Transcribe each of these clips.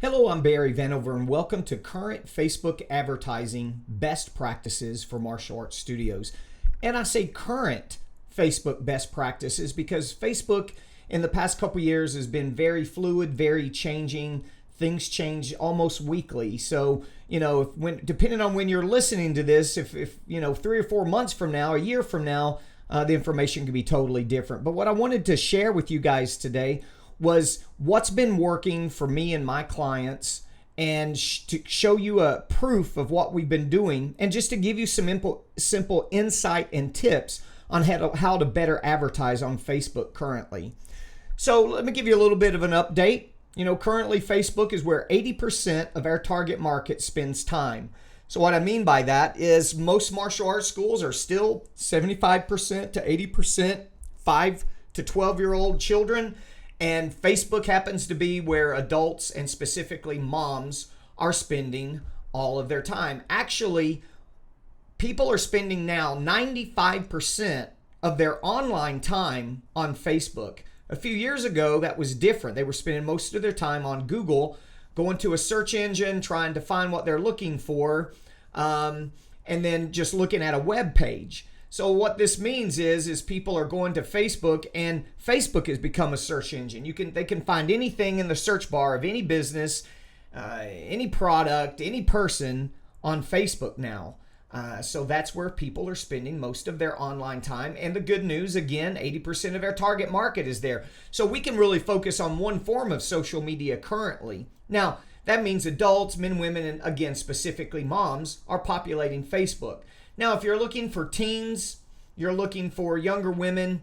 Hello, I'm Barry Vanover, and welcome to Current Facebook Advertising Best Practices for Martial Arts Studios. And I say current Facebook best practices because Facebook in the past couple years has been very fluid, very changing. Things change almost weekly. So, depending on when you're listening to this, if 3 or 4 months from now, a year from now, the information could be totally different. But what I wanted to share with you guys today was what's been working for me and my clients, and to show you a proof of what we've been doing, and just to give you some simple insight and tips on how to better advertise on Facebook currently. So let me give you a little bit of an update. Currently Facebook is where 80% of our target market spends time. So what I mean by that is most martial arts schools are still 75% to 80% 5 to 12-year-old children. And Facebook happens to be where adults, and specifically moms, are spending all of their time. Actually, people are spending now 95% of their online time on Facebook. A few years ago, that was different. They were spending most of their time on Google, going to a search engine, trying to find what they're looking for, and then just looking at a web page. So what this means is people are going to Facebook, and Facebook has become a search engine. They can find anything in the search bar of any business, any product, any person on Facebook now. So that's where people are spending most of their online time. And the good news, again, 80% of our target market is there. So we can really focus on one form of social media currently. Now, that means adults, men, women, and again, specifically moms, are populating Facebook. Now, if you're looking for teens, you're looking for younger women,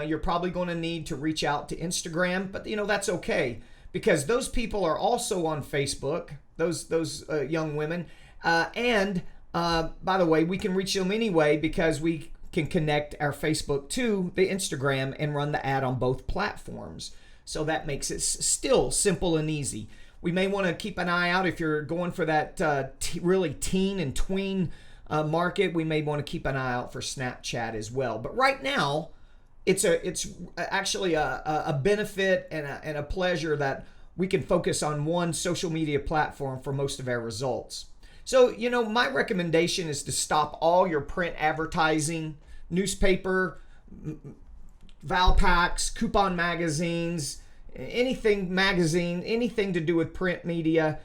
you're probably going to need to reach out to Instagram, but that's okay because those people are also on Facebook, those young women. And by the way, we can reach them anyway because we can connect our Facebook to the Instagram and run the ad on both platforms. So that makes it still simple and easy. We may want to keep an eye out if you're going for that really teen and tween market. We may want to keep an eye out for Snapchat as well. But right now, it's actually a benefit and a pleasure that we can focus on one social media platform for most of our results. So, my recommendation is to stop all your print advertising, newspaper, Valpaks, coupon magazines, anything to do with print media,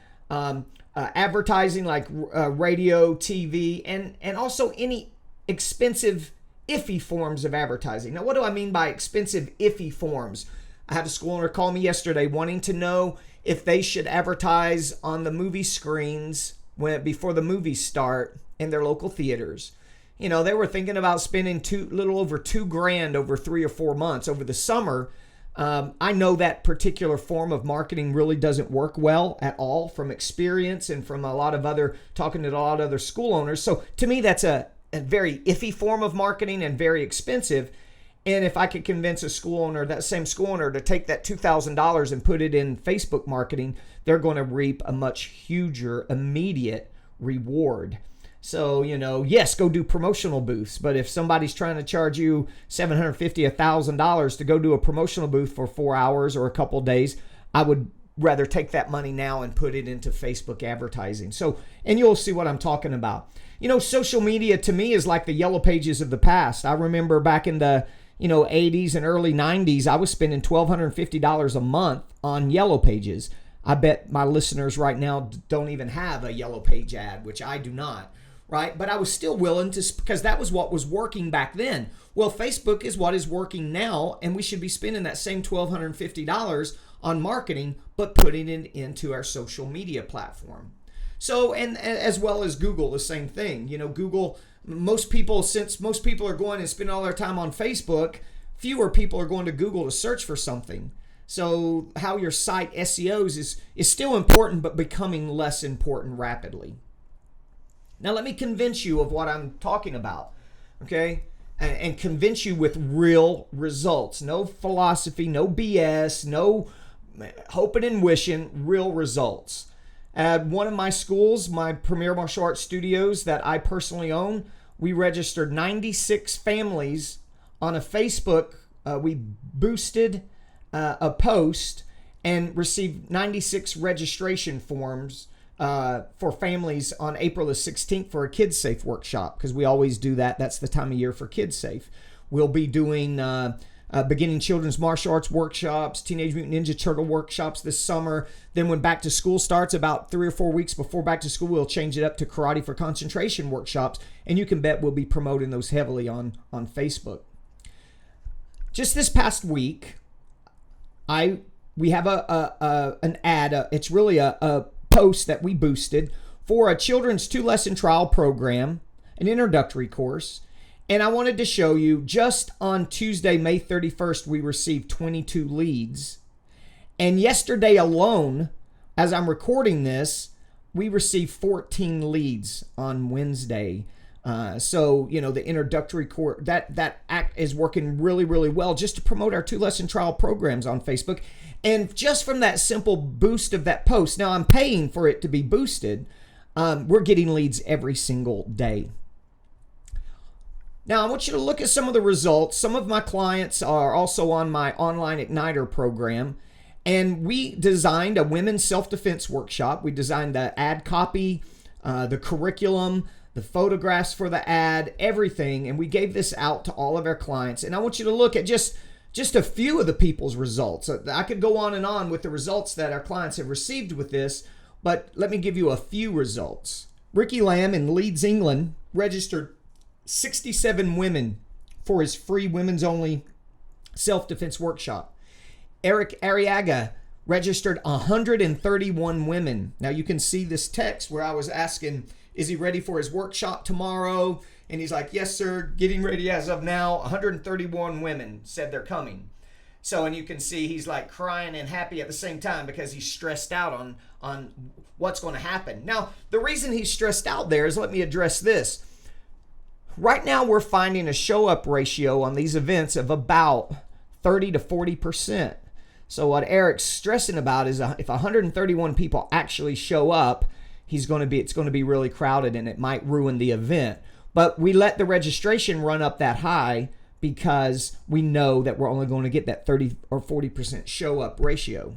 advertising like radio, TV, and also any expensive, iffy forms of advertising. Now, what do I mean by expensive, iffy forms? I had a school owner call me yesterday wanting to know if they should advertise on the movie screens before the movies start in their local theaters. They were thinking about spending little over $2,000 over 3 or 4 months over the summer. I know that particular form of marketing really doesn't work well at all from experience and from talking to a lot of other school owners. So to me, that's a very iffy form of marketing and very expensive. And if I could convince that same school owner to take that $2,000 and put it in Facebook marketing, they're going to reap a much huger immediate reward. So, yes, go do promotional booths. But if somebody's trying to charge you $750, $1,000 to go do a promotional booth for 4 hours or a couple of days, I would rather take that money now and put it into Facebook advertising. So, and you'll see what I'm talking about. Social media to me is like the yellow pages of the past. I remember back in the 80s and early 90s, I was spending $1,250 a month on yellow pages. I bet my listeners right now don't even have a yellow page ad, which I do not. Right? But I was still willing to, because that was what was working back then. Well, Facebook is what is working now, and we should be spending that same $1,250 on marketing, but putting it into our social media platform. So, and as well as Google, the same thing. Google, since most people are going and spending all their time on Facebook, fewer people are going to Google to search for something. So how your site SEOs is still important, but becoming less important rapidly. Now, let me convince you of what I'm talking about, okay? And convince you with real results. No philosophy, no BS, no hoping and wishing, real results. At one of my schools, my Premier Martial Arts Studios that I personally own, we registered 96 families on a Facebook. We boosted a post and received 96 registration forms for families on April the 16th for a Kids Safe workshop, because we always do that. That's the time of year for Kids Safe. We'll be doing beginning children's martial arts workshops, Teenage Mutant Ninja Turtle workshops this summer. Then when back to school starts, about 3 or 4 weeks before back to school, we'll change it up to Karate for Concentration workshops. And you can bet we'll be promoting those heavily on Facebook. Just this past week, we have an ad. It's really a post that we boosted for a children's 2-lesson trial program, an introductory course. And I wanted to show you, just on Tuesday, May 31st, we received 22 leads. And yesterday alone, as I'm recording this, we received 14 leads on Wednesday. So, the introductory course, that act is working really, really well just to promote our 2-lesson trial programs on Facebook. And just from that simple boost of that post, now I'm paying for it to be boosted, we're getting leads every single day. Now, I want you to look at some of the results. Some of my clients are also on my online Igniter program, and we designed a women's self-defense workshop. We designed the ad copy, the curriculum, the photographs for the ad, everything, and we gave this out to all of our clients. And I want you to look at just a few of the people's results. I could go on and on with the results that our clients have received with this, but let me give you a few results. Ricky Lamb in Leeds, England, registered 67 women for his free women's only self-defense workshop. Eric Arriaga registered 131 women. Now you can see this text where I was asking, is he ready for his workshop tomorrow? And he's like, yes, sir, getting ready as of now. 131 women said they're coming. So, and you can see he's like crying and happy at the same time because he's stressed out on what's going to happen. Now, the reason he's stressed out there is, let me address this. Right now, we're finding a show-up ratio on these events of about 30 to 40%. So what Eric's stressing about is if 131 people actually show up, it's going to be really crowded and it might ruin the event. But we let the registration run up that high because we know that we're only going to get that 30 or 40% show-up ratio.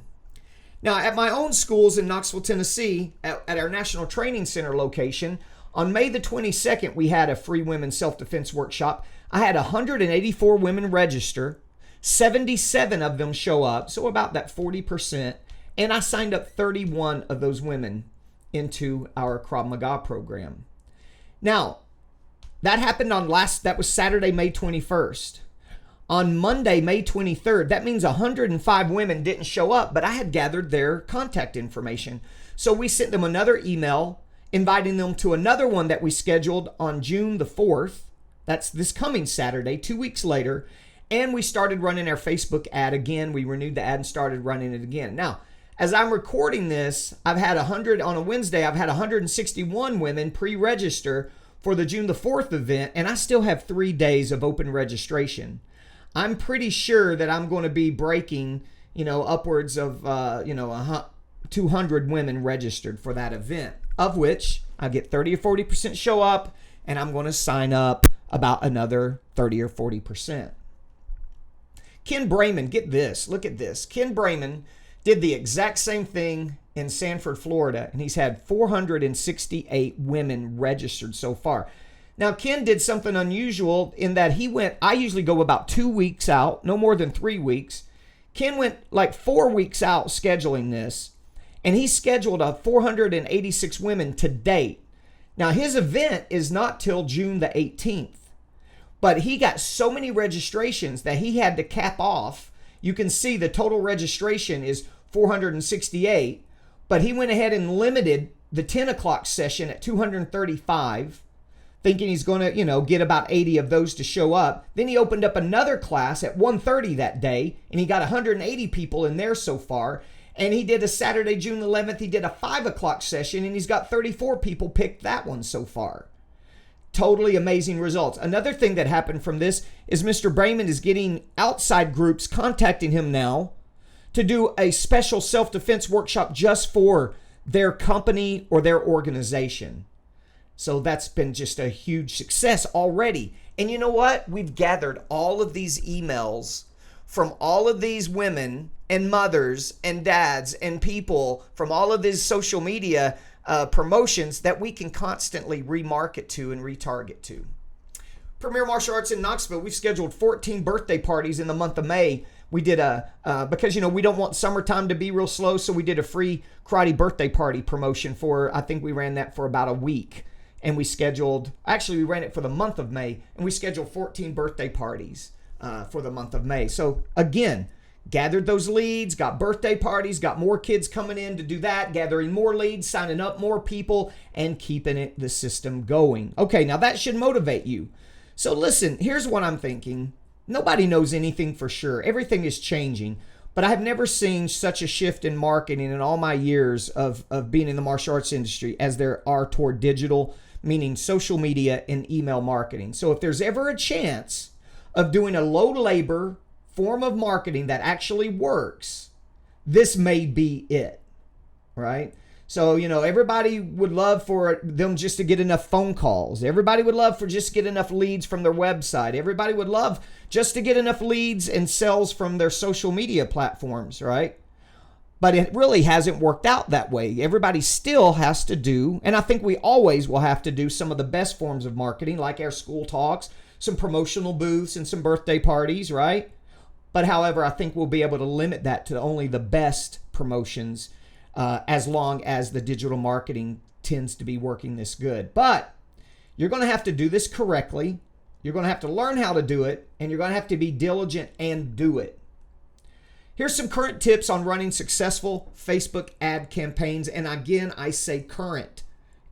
Now, at my own schools in Knoxville, Tennessee, at our National Training Center location, on May the 22nd, we had a free women's self-defense workshop. I had 184 women register, 77 of them show up, so about that 40%, and I signed up 31 of those women into our Krav Maga program. Now, that happened that was Saturday, May 21st. On Monday, May 23rd, that means 105 women didn't show up, but I had gathered their contact information. So we sent them another email inviting them to another one that we scheduled on June the 4th. That's this coming Saturday, 2 weeks later. And we started running our Facebook ad again. We renewed the ad and started running it again. Now, as I'm recording this, on a Wednesday, I've had 161 women pre-register for the June the 4th event, and I still have 3 days of open registration. I'm pretty sure that I'm going to be breaking, upwards of, 200 women registered for that event, of which I get 30 or 40% show up, and I'm going to sign up about another 30 or 40%. Ken Brayman, get this, look at this. Ken Brayman did the exact same thing in Sanford, Florida, and he's had 468 women registered so far. Now, Ken did something unusual in that I usually go about 2 weeks out, no more than 3 weeks. Ken went like 4 weeks out scheduling this, and he scheduled 486 women to date. Now, his event is not till June the 18th, but he got so many registrations that he had to cap off. You can see the total registration is 468, but he went ahead and limited the 10 o'clock session at 235, thinking he's going to, get about 80 of those to show up. Then he opened up another class at 1:30 that day, and he got 180 people in there so far. And he did a Saturday, June 11th, he did a 5 o'clock session, and he's got 34 people picked that one so far. Totally amazing results. Another thing that happened from this is Mr. Brayman is getting outside groups contacting him now to do a special self-defense workshop just for their company or their organization. So that's been just a huge success already. And you know what? We've gathered all of these emails from all of these women and mothers and dads and people from all of these social media promotions that we can constantly remarket to and retarget to. Premier Martial Arts in Knoxville, we've scheduled 14 birthday parties in the month of May. We did because, we don't want summertime to be real slow, so we did a free karate birthday party promotion I think we ran that for about a week. And we ran it for the month of May, and we scheduled 14 birthday parties for the month of May. So again, gathered those leads, got birthday parties, got more kids coming in to do that, gathering more leads, signing up more people, and keeping the system going. Okay, now that should motivate you. So listen, here's what I'm thinking. Nobody knows anything for sure. Everything is changing. But I have never seen such a shift in marketing in all my years of being in the martial arts industry as there are toward digital, meaning social media and email marketing. So if there's ever a chance of doing a low labor form of marketing that actually works, this may be it, right? So, everybody would love for them just to get enough phone calls. Everybody would love for just to get enough leads from their website. Everybody would love just to get enough leads and sales from their social media platforms, right? But it really hasn't worked out that way. Everybody still has to do, and I think we always will have to do some of the best forms of marketing, like our school talks, some promotional booths, and some birthday parties, right? But however, I think we'll be able to limit that to only the best promotions as long as the digital marketing tends to be working this good. But you're going to have to do this correctly. You're going to have to learn how to do it, and you're going to have to be diligent and do it. Here's some current tips on running successful Facebook ad campaigns. And again, I say current.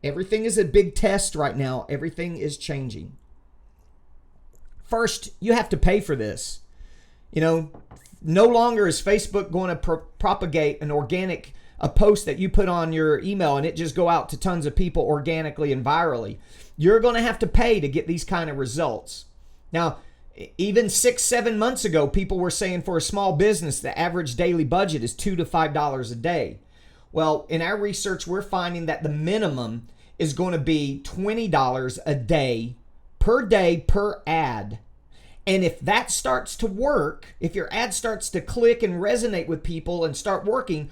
Everything is a big test right now. Everything is changing. First, you have to pay for this. No longer is Facebook going to propagate a post that you put on your email and it just go out to tons of people organically and virally. You're going to have to pay to get these kind of results. Now, even 6-7 months ago, people were saying for a small business, the average daily budget is $2 to $5 a day. Well, in our research, we're finding that the minimum is going to be $20 a day per ad. And if that starts to work, if your ad starts to click and resonate with people and start working,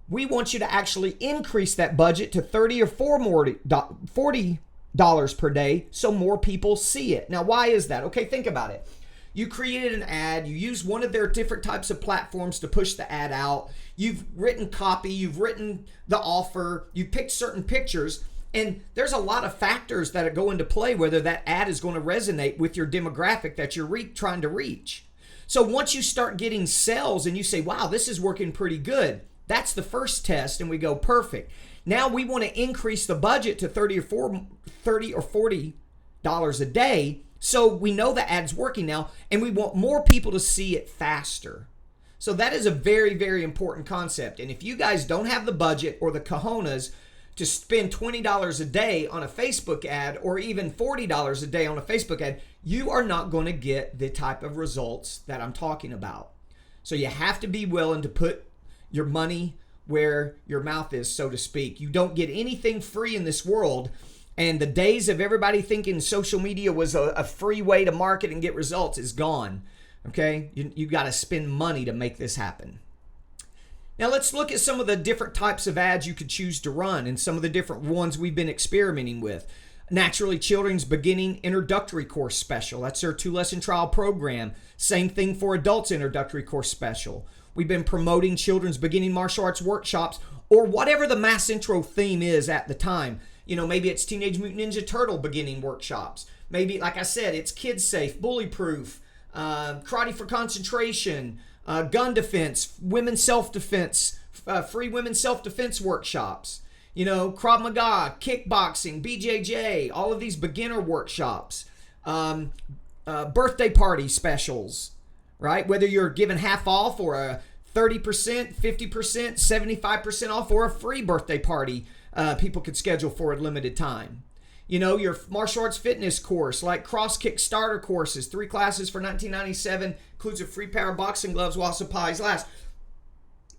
we want you to actually increase that budget to $30 or $40 per day so more people see it. Now, why is that? Okay, think about it. You created an ad, you used one of their different types of platforms to push the ad out. You've written copy, you've written the offer, you picked certain pictures, and there's a lot of factors that go into play whether that ad is going to resonate with your demographic that you're trying to reach. So once you start getting sales and you say, wow, this is working pretty good, that's the first test, and we go, perfect. Now we want to increase the budget to $30 or $40 a day, so we know the ad's working now, and we want more people to see it faster. So that is a very, very important concept. And if you guys don't have the budget or the cojones to spend $20 a day on a Facebook ad or even $40 a day on a Facebook ad, you are not going to get the type of results that I'm talking about. So you have to be willing to put your money where your mouth is, so to speak. You don't get anything free in this world. And the days of everybody thinking social media was a free way to market and get results is gone. Okay? You got to spend money to make this happen. Now let's look at some of the different types of ads you could choose to run and some of the different ones we've been experimenting with. Naturally Children's Beginning Introductory Course Special. That's their 2-lesson trial program. Same thing for Adults Introductory Course Special. We've been promoting Children's Beginning Martial Arts workshops or whatever the mass intro theme is at the time. Maybe it's Teenage Mutant Ninja Turtle beginning workshops. Maybe, like I said, it's Kid Safe, Bully Proof, Karate for Concentration, gun defense, women's self-defense, free women's self-defense workshops, Krav Maga, kickboxing, BJJ, all of these beginner workshops, birthday party specials, right? Whether you're given half off or a 30%, 50%, 75% off or a free birthday party people could schedule for a limited time. Your martial arts fitness course, like cross kick starter courses, 3 classes for $19.97, includes a free pair of boxing gloves while supplies last.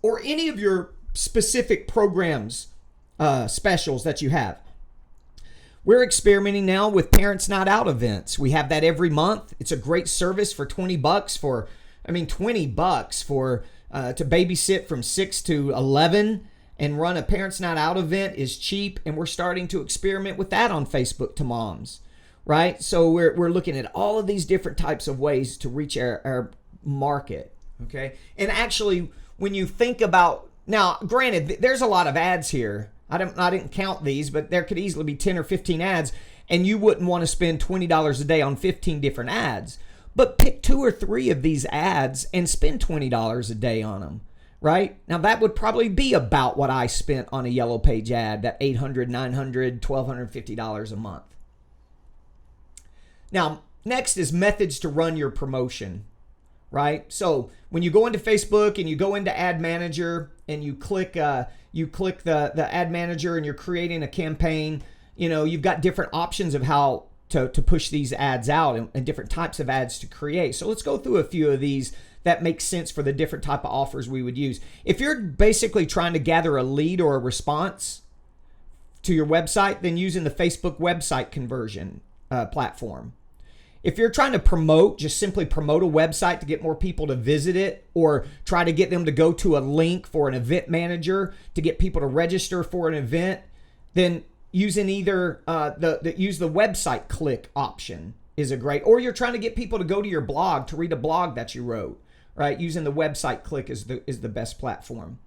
Or any of your specific programs, specials that you have. We're experimenting now with Parents Not Out events. We have that every month. It's a great service for $20 for to babysit from 6 to 11 and run a Parents Night Out event is cheap, and we're starting to experiment with that on Facebook to moms, right? So we're looking at all of these different types of ways to reach our market, okay? And actually, when you think about, now, granted, there's a lot of ads here. I didn't count these, but there could easily be 10 or 15 ads, and you wouldn't want to spend $20 a day on 15 different ads. But pick 2 or 3 of these ads and spend $20 a day on them. Right? Now that would probably be about what I spent on a Yellow Page ad, that $800, $900, $1,250 a month. Now, next is methods to run your promotion, right? So when you go into Facebook and you go into Ad Manager and you click the Ad Manager and you're creating a campaign, you've got different options of how to push these ads out and different types of ads to create. So let's go through a few of these that makes sense for the different type of offers we would use. If you're basically trying to gather a lead or a response to your website, then using the Facebook website conversion platform. If you're trying to promote, just simply promote a website to get more people to visit it, or try to get them to go to a link for an event manager to get people to register for an event, then using either use the website click option is a great, or you're trying to get people to go to your blog to read a blog that you wrote, right? Using the website click is the best platform.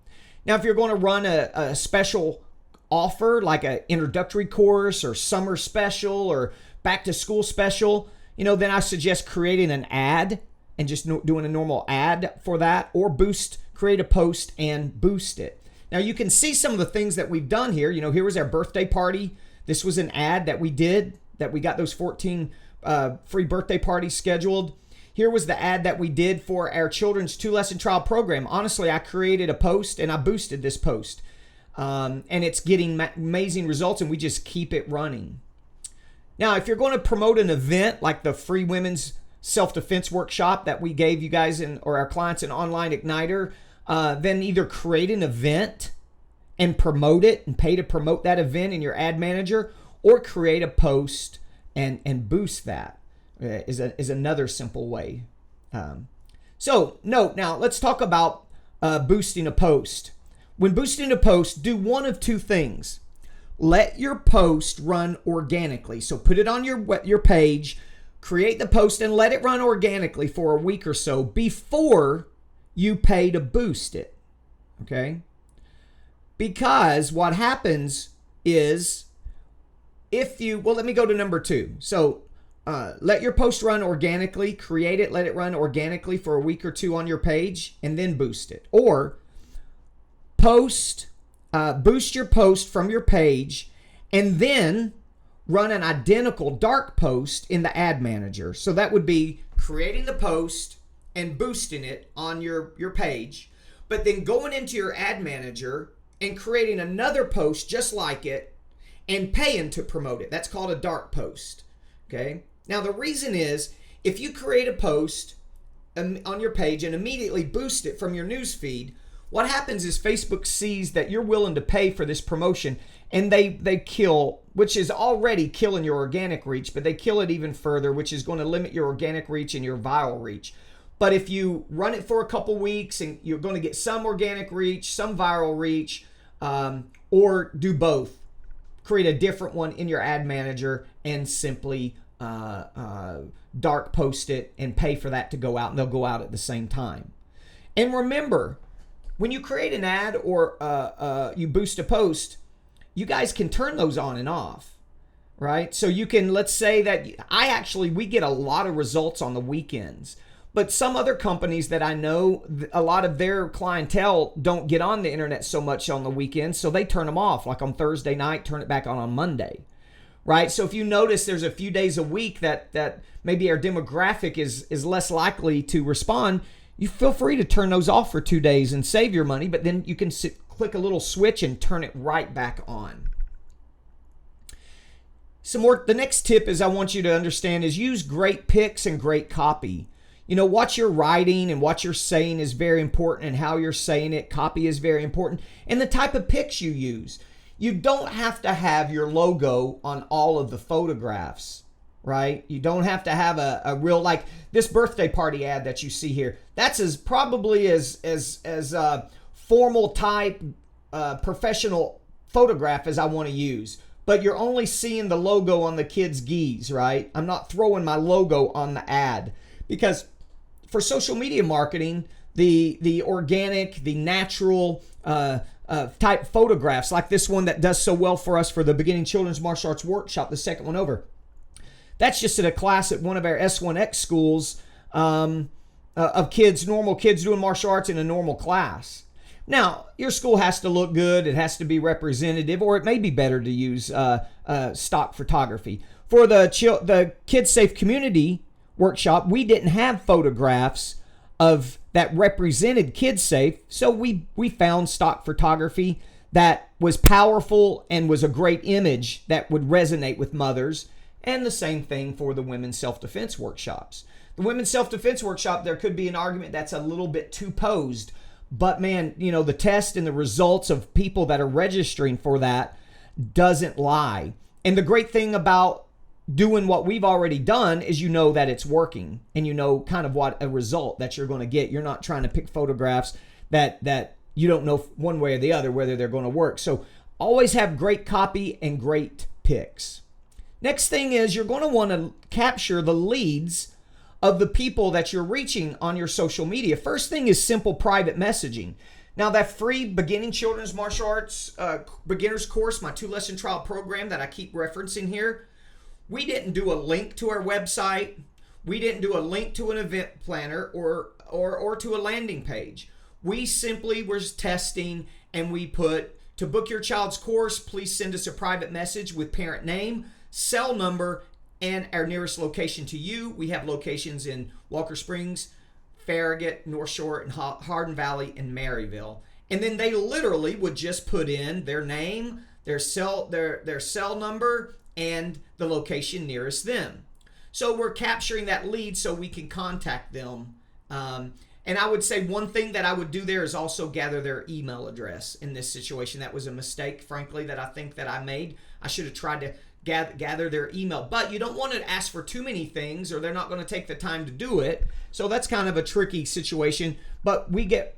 Now, if you're going to run a special offer like an introductory course or summer special or back to school special, then I suggest creating an ad and just doing a normal ad for that, or create a post and boost it. Now you can see some of the things that we've done here. Here was our birthday party. This was an ad that we did, that we got those 14 free birthday parties scheduled. Here was the ad that we did for our children's 2-lesson trial program. Honestly, I created a post and I boosted this post. And it's getting amazing results, and we just keep it running. Now, if you're going to promote an event like the free women's self-defense workshop that we gave you guys or our clients in Online Igniter, then either create an event and promote it and pay to promote that event in your ad manager, or create a post and boost that is another simple way. So note, now let's talk about boosting a post. When boosting a post, do one of 2 things. Let your post run organically. So put it on your page, create the post, and let it run organically for a week or so before you pay to boost it. Okay? Because what happens is, let me go to number 2. So let your post run organically, create it, let it run organically for a week or 2 on your page, and then boost it. Or boost your post from your page and then run an identical dark post in the ad manager. So that would be creating the post and boosting it on your page, but then going into your ad manager and creating another post just like it and paying to promote it. That's called a dark post. Okay. Now the reason is, if you create a post on your page and immediately boost it from your news feed, what happens is Facebook sees that you're willing to pay for this promotion, and they kill, which is already killing your organic reach, but they kill it even further, which is going to limit your organic reach and your viral reach. But if you run it for a couple weeks, and you're going to get some organic reach, some viral reach, or do both, create a different one in your ad manager and simply dark post it and pay for that to go out, and they'll go out at the same time. And remember, when you create an ad or you boost a post, you guys can turn those on and off, right? So you can, let's say that we get a lot of results on the weekends, but some other companies that I know, a lot of their clientele don't get on the internet so much on the weekends, so they turn them off, like on Thursday night, turn it back on Monday, right? So if you notice there's a few days a week that maybe our demographic is less likely to respond, you feel free to turn those off for 2 days and save your money, but then you can click a little switch and turn it right back on. The next tip is I want you to understand is use great pics and great copy. What you're writing and what you're saying is very important, and how you're saying it. Copy is very important, and the type of pics you use. You don't have to have your logo on all of the photographs, right? You don't have to have a real, like this birthday party ad that you see here. That's probably as formal type professional photograph as I want to use. But you're only seeing the logo on the kid's geese, right? I'm not throwing my logo on the ad, because for social media marketing, the organic, the natural type photographs, like this one that does so well for us for the Beginning Children's Martial Arts Workshop, the second one over, that's just at a class at one of our S1X schools of kids, normal kids doing martial arts in a normal class. Now, your school has to look good. It has to be representative, or it may be better to use stock photography. For the Kids Safe Community Workshop, we didn't have photographs of that represented Kids Safe, so we found stock photography that was powerful and was a great image that would resonate with mothers. And the same thing for the Women's Self-Defense Workshops. The Women's Self-Defense Workshop, there could be an argument that's a little bit too posed. But man, the test and the results of people that are registering for that doesn't lie. And the great thing about doing what we've already done is that it's working. And kind of what a result that you're going to get. You're not trying to pick photographs that you don't know one way or the other whether they're going to work. So always have great copy and great pics. Next thing is you're going to want to capture the leads of the people that you're reaching on your social media. First thing is simple private messaging. Now, that free Beginning Children's Martial Arts Beginners course, my 2-lesson trial program that I keep referencing here, we didn't do a link to our website. We didn't do a link to an event planner or to a landing page. We simply was testing, and we put, to book your child's course, please send us a private message with parent name, cell number, and our nearest location to you. We have locations in Walker Springs, Farragut, North Shore, and Hardin Valley, and Maryville. And then they literally would just put in their name, their cell number, and the location nearest them. So we're capturing that lead so we can contact them. And I would say one thing that I would do there is also gather their email address in this situation. That was a mistake, frankly, that I think that I made. I should have tried to gather their email, but you don't want to ask for too many things or they're not going to take the time to do it. So that's kind of a tricky situation, but we get,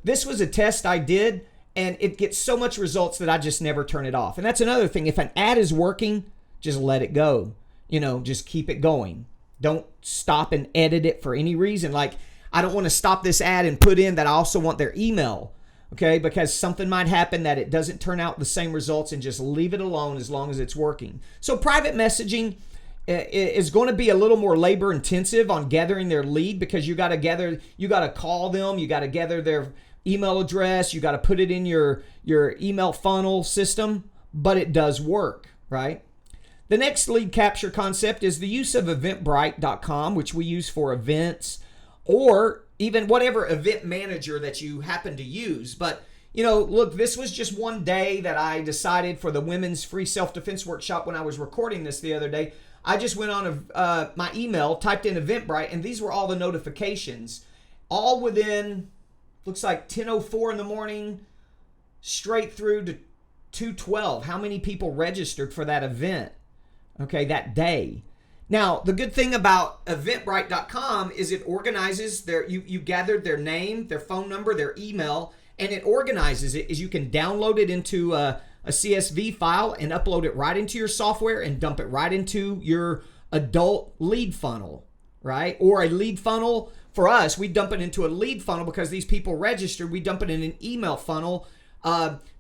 this was a test I did, and it gets so much results that I just never turn it off. And that's another thing. If an ad is working, just let it go, just keep it going. Don't stop and edit it for any reason. Like, I don't want to stop this ad and put in that I also want their email. Okay, because something might happen that it doesn't turn out the same results, and just leave it alone as long as it's working. So private messaging is going to be a little more labor intensive on gathering their lead, because you got to call them, you got to gather their email address, you got to put it in your email funnel system, but it does work, right? The next lead capture concept is the use of Eventbrite.com, which we use for events, or even whatever event manager that you happen to use. But, look, this was just one day that I decided for the women's free self-defense workshop. When I was recording this the other day, I just went on my email, typed in Eventbrite, and these were all the notifications, all within, looks like 10:04 in the morning, straight through to 2:12. How many people registered for that event, okay, that day? Now, the good thing about Eventbrite.com is it organizes you gathered their name, their phone number, their email, and it organizes it. Is you can download it into a CSV file and upload it right into your software and dump it right into your adult lead funnel, right? Or a lead funnel. For us, we dump it into a lead funnel because these people registered. We dump it in an email funnel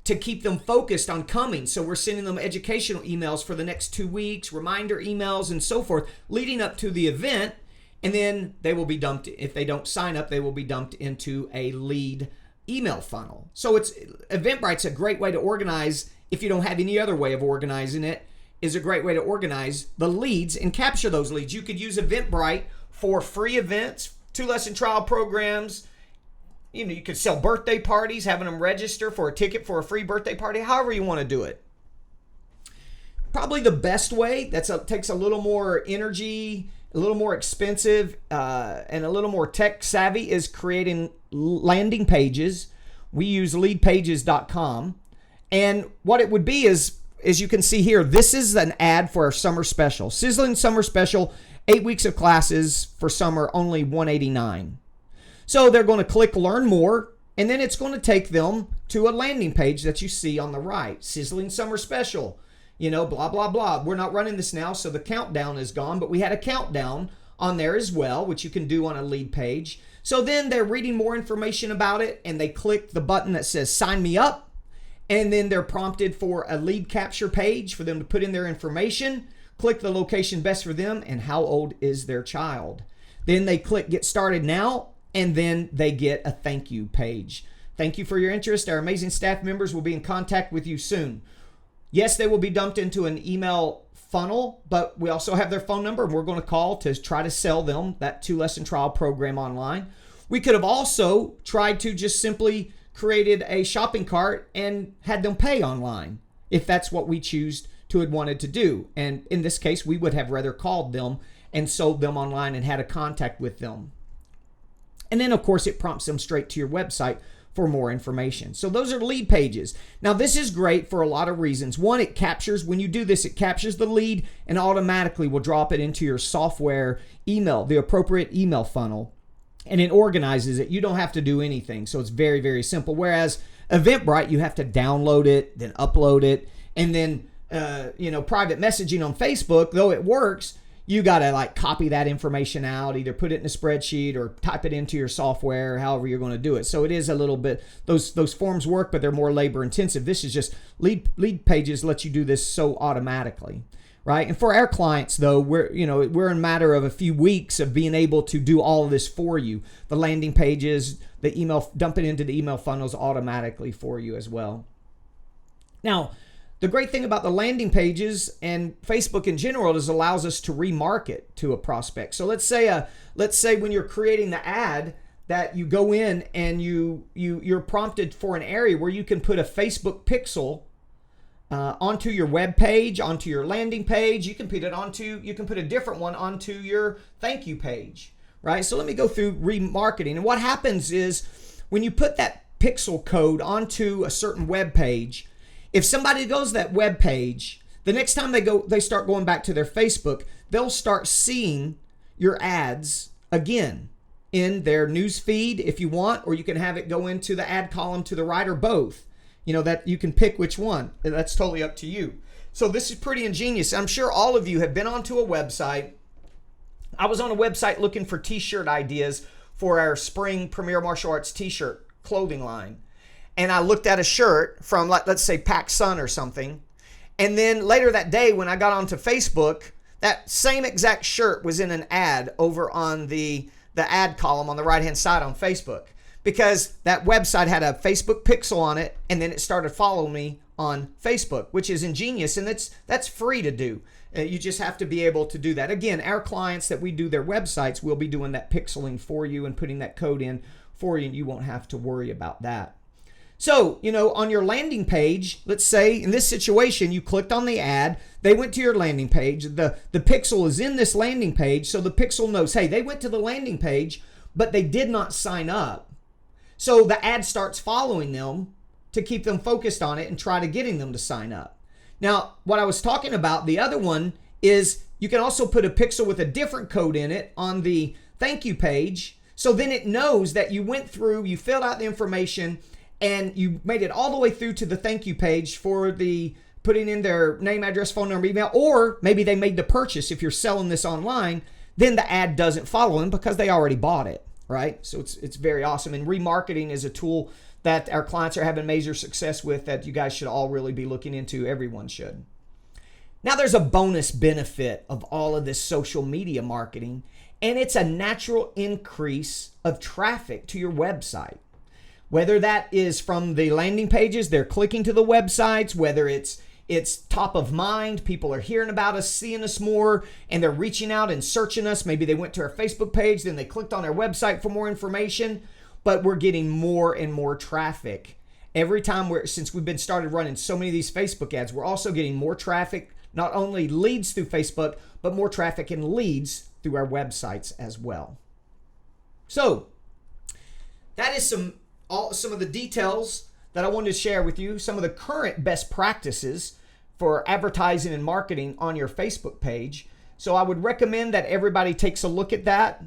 to keep them focused on coming. So we're sending them educational emails for the next 2 weeks, reminder emails, and so forth, leading up to the event. And then they will be dumped. If they don't sign up, they will be dumped into a lead email funnel. So Eventbrite's a great way to organize. If you don't have any other way of organizing it, is a great way to organize the leads and capture those leads. You could use Eventbrite for free events, 2-lesson trial programs. You could sell birthday parties, having them register for a ticket for a free birthday party, however you want to do it. Probably the best way, takes a little more energy, a little more expensive, and a little more tech savvy, is creating landing pages. We use leadpages.com. And what it would be is as you can see here, this is an ad for our summer special. Sizzling summer special, 8 weeks of classes for summer, only $189. So they're going to click learn more, and then it's going to take them to a landing page that you see on the right. Sizzling summer special, blah, blah, blah. We're not running this now, so the countdown is gone, but we had a countdown on there as well, which you can do on a lead page. So then they're reading more information about it, and they click the button that says sign me up, and then they're prompted for a lead capture page for them to put in their information, click the location best for them, and how old is their child. Then they click get started now, and then they get a thank you page. Thank you for your interest. Our amazing staff members will be in contact with you soon. Yes, they will be dumped into an email funnel, but we also have their phone number, and we're going to call to try to sell them that 2-lesson trial program online. We could have also tried to just simply created a shopping cart and had them pay online if that's what we choose to have wanted to do. And in this case, we would have rather called them and sold them online and had a contact with them. And then, of course, it prompts them straight to your website for more information. So those are lead pages. Now, this is great for a lot of reasons. One, it captures, when you do this, it captures the lead and automatically will drop it into your software email, the appropriate email funnel, and it organizes it. You don't have to do anything. So it's very, very simple. Whereas Eventbrite, you have to download it, then upload it, and then, private messaging on Facebook, though it works, you got to copy that information out, either put it in a spreadsheet or type it into your software, however you're going to do it. So it is a little bit, those forms work, but they're more labor intensive. This is just lead pages let you do this so automatically, right? And for our clients though, we're in a matter of a few weeks of being able to do all of this for you. The landing pages, the email, dump it into the email funnels automatically for you as well. Now, the great thing about the landing pages and Facebook in general is it allows us to remarket to a prospect. So let's say when you're creating the ad that you go in and you're prompted for an area where you can put a Facebook pixel onto your web page, onto your landing page. You can put a different one onto your thank you page, right? So let me go through remarketing. And what happens is when you put that pixel code onto a certain web page, if somebody goes to that web page, the next time they start going back to their Facebook, they'll start seeing your ads again in their news feed if you want, or you can have it go into the ad column to the right or both. That you can pick which one. That's totally up to you. So this is pretty ingenious. I'm sure all of you have been onto a website. I was on a website looking for t-shirt ideas for our spring Premier Martial Arts t-shirt clothing line. And I looked at a shirt from, let's say, PacSun or something. And then later that day when I got onto Facebook, that same exact shirt was in an ad over on the ad column on the right-hand side on Facebook. Because that website had a Facebook pixel on it, and then it started following me on Facebook, which is ingenious, and that's free to do. You just have to be able to do that. Again, our clients that we do their websites will be doing that pixeling for you and putting that code in for you, and you won't have to worry about that. So, on your landing page, let's say in this situation, you clicked on the ad, they went to your landing page, the pixel is in this landing page, so the pixel knows, hey, they went to the landing page, but they did not sign up. So the ad starts following them to keep them focused on it and try to getting them to sign up. Now, what I was talking about, the other one is you can also put a pixel with a different code in it on the thank you page. So then it knows that you went through, you filled out the information, and you made it all the way through to the thank you page for the putting in their name, address, phone number, email, or maybe they made the purchase. If you're selling this online, then the ad doesn't follow them because they already bought it, right? So it's very awesome. And remarketing is a tool that our clients are having major success with that you guys should all really be looking into. Everyone should. Now there's a bonus benefit of all of this social media marketing, and it's a natural increase of traffic to your website. Whether that is from the landing pages, they're clicking to the websites, whether it's top of mind, people are hearing about us, seeing us more, and they're reaching out and searching us. Maybe they went to our Facebook page, then they clicked on our website for more information, but we're getting more and more traffic. Every time since we've been started running so many of these Facebook ads, we're also getting more traffic, not only leads through Facebook, but more traffic and leads through our websites as well. So that is some of the details that I wanted to share with you, some of the current best practices for advertising and marketing on your Facebook page. So I would recommend that everybody takes a look at that,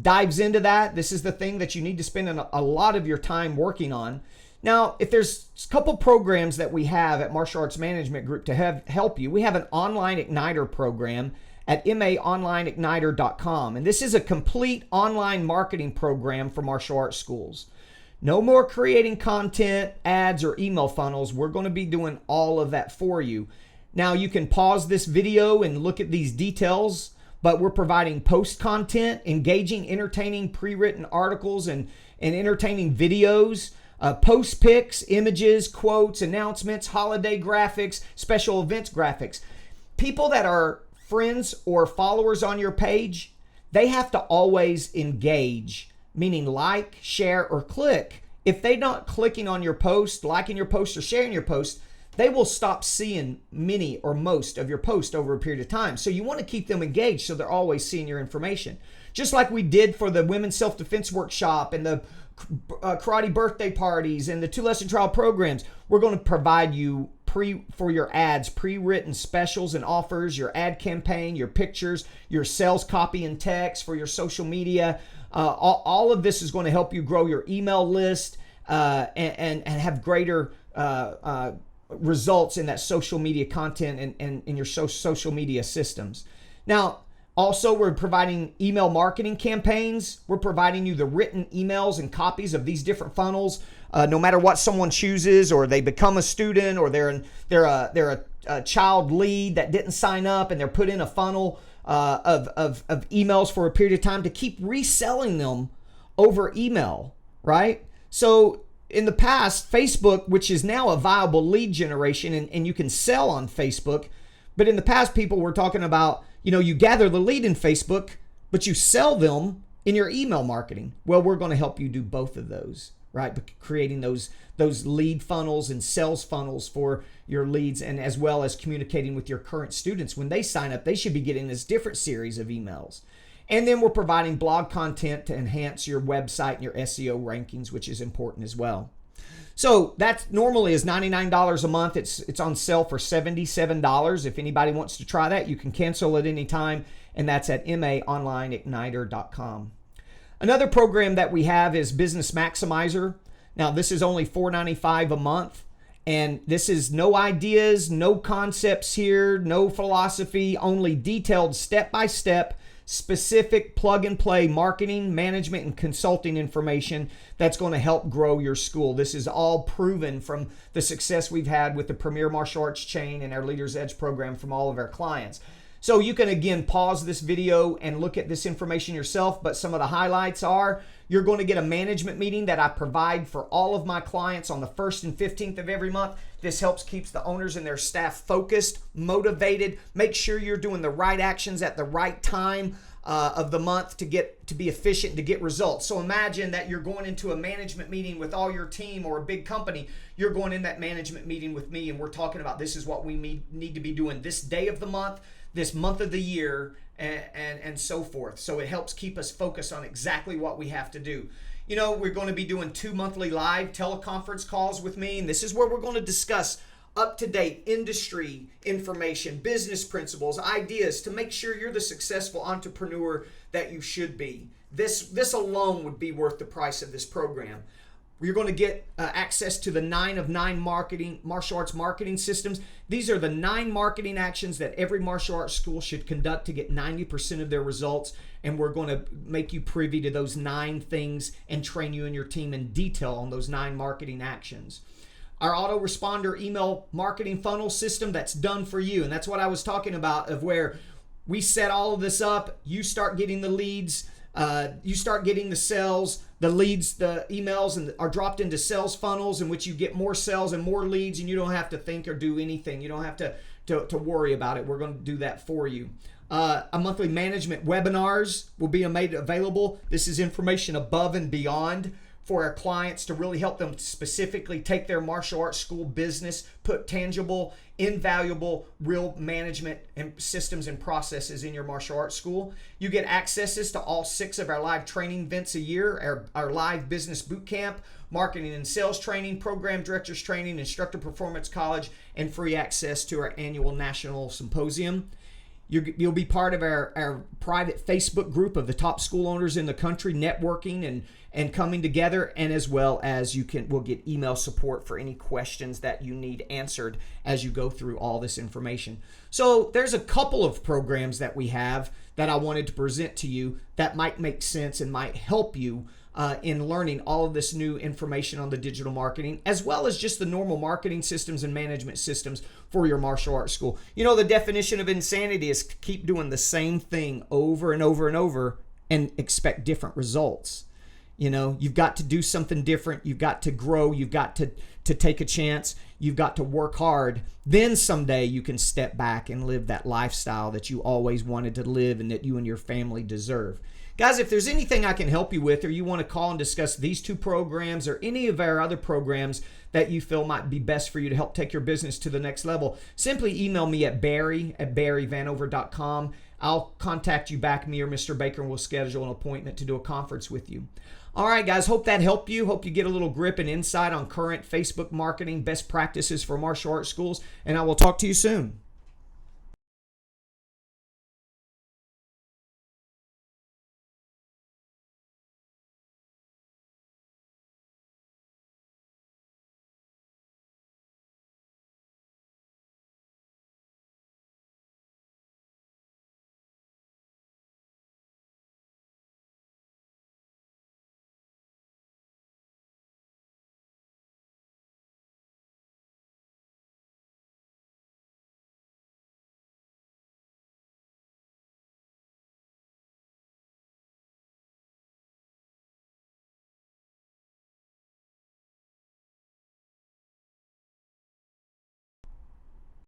dives into that. This is the thing that you need to spend a lot of your time working on. Now, if there's a couple programs that we have at Martial Arts Management Group to help you, we have an online igniter program at maonlineigniter.com. And this is a complete online marketing program for martial arts schools. No more creating content, ads, or email funnels. We're going to be doing all of that for you. Now, you can pause this video and look at these details, but we're providing post content, engaging, entertaining, pre-written articles and entertaining videos, post pics, images, quotes, announcements, holiday graphics, special events graphics. People that are friends or followers on your page, they have to always engage, meaning like, share, or click. If they're not clicking on your post, liking your post, or sharing your post, they will stop seeing many or most of your posts over a period of time. So you want to keep them engaged so they're always seeing your information. Just like we did for the Women's Self-Defense Workshop and the karate birthday parties and the 2-lesson trial programs, we're going to provide you for your ads, pre-written specials and offers, your ad campaign, your pictures, your sales copy and text for your social media. All of this is going to help you grow your email list and have greater results in that social media content and in your social media systems. Now, also, we're providing email marketing campaigns. We're providing you the written emails and copies of these different funnels. No matter what someone chooses, or they become a student, or they're a child lead that didn't sign up, and they're put in a funnel of emails for a period of time to keep reselling them over email, right? So in the past, Facebook, which is now a viable lead generation, and you can sell on Facebook, but in the past, people were talking about, you gather the lead in Facebook, but you sell them in your email marketing. Well, we're going to help you do both of those, right? Creating those lead funnels and sales funnels for your leads, and as well as communicating with your current students. When they sign up, they should be getting this different series of emails. And then we're providing blog content to enhance your website and your SEO rankings, which is important as well. So that normally is $99 a month. It's on sale for $77. If anybody wants to try that, you can cancel at any time, and that's at maonlineigniter.com. Another program that we have is Business Maximizer. Now, this is only $4.95 a month, and this is no ideas, no concepts here, no philosophy, only detailed step-by-step specific plug-and-play marketing, management, and consulting information that's going to help grow your school. This is all proven from the success we've had with the Premier Martial Arts Chain and our Leader's Edge program from all of our clients. So you can, again, pause this video and look at this information yourself, but some of the highlights are you're going to get a management meeting that I provide for all of my clients on the 1st and 15th of every month. This helps keeps the owners and their staff focused, motivated. Make sure you're doing the right actions at the right time of the month to be efficient, to get results. So imagine that you're going into a management meeting with all your team or a big company. You're going in that management meeting with me, and we're talking about this is what we need to be doing this day of the month, this month of the year, and so forth. So it helps keep us focused on exactly what we have to do. We're going to be doing 2 monthly live teleconference calls with me, and this is where we're going to discuss up-to-date industry information, business principles, ideas to make sure you're the successful entrepreneur that you should be. This alone would be worth the price of this program. You're going to get access to the 9 of 9 martial arts marketing systems. These are the 9 marketing actions that every martial arts school should conduct to get 90% of their results. And we're going to make you privy to those 9 things and train you and your team in detail on those 9 marketing actions. Our autoresponder email marketing funnel system, that's done for you. And that's what I was talking about, of where we set all of this up. You start getting the leads. You start getting the sales, the leads, the emails, and are dropped into sales funnels in which you get more sales and more leads, and you don't have to think or do anything. You don't have to worry about it. We're going to do that for you. A monthly management webinars will be made available. This is information above and beyond for our clients to really help them specifically take their martial arts school business, put tangible, invaluable, real management and systems and processes in your martial arts school. You get accesses to all 6 of our live training events a year, our live business boot camp, marketing and sales training, program directors training, instructor performance college, and free access to our annual national symposium. You'll be part of our private Facebook group of the top school owners in the country, networking and coming together, and as well as we'll get email support for any questions that you need answered as you go through all this information. So there's a couple of programs that we have that I wanted to present to you that might make sense and might help you in learning all of this new information on the digital marketing, as well as just the normal marketing systems and management systems for your martial arts school. You know, the definition of insanity is to keep doing the same thing over and over and over and expect different results. You know, you've got to do something different. You've got to grow. You've got to take a chance. You've got to work hard. Then someday you can step back and live that lifestyle that you always wanted to live and that you and your family deserve. Guys, if there's anything I can help you with, or you want to call and discuss these two programs or any of our other programs that you feel might be best for you to help take your business to the next level, simply email me at barry@barryvanover.com. I'll contact you back, me or Mr. Baker, and we'll schedule an appointment to do a conference with you. All right, guys, hope that helped you. Hope you get a little grip and insight on current Facebook marketing best practices for martial arts schools, and I will talk to you soon.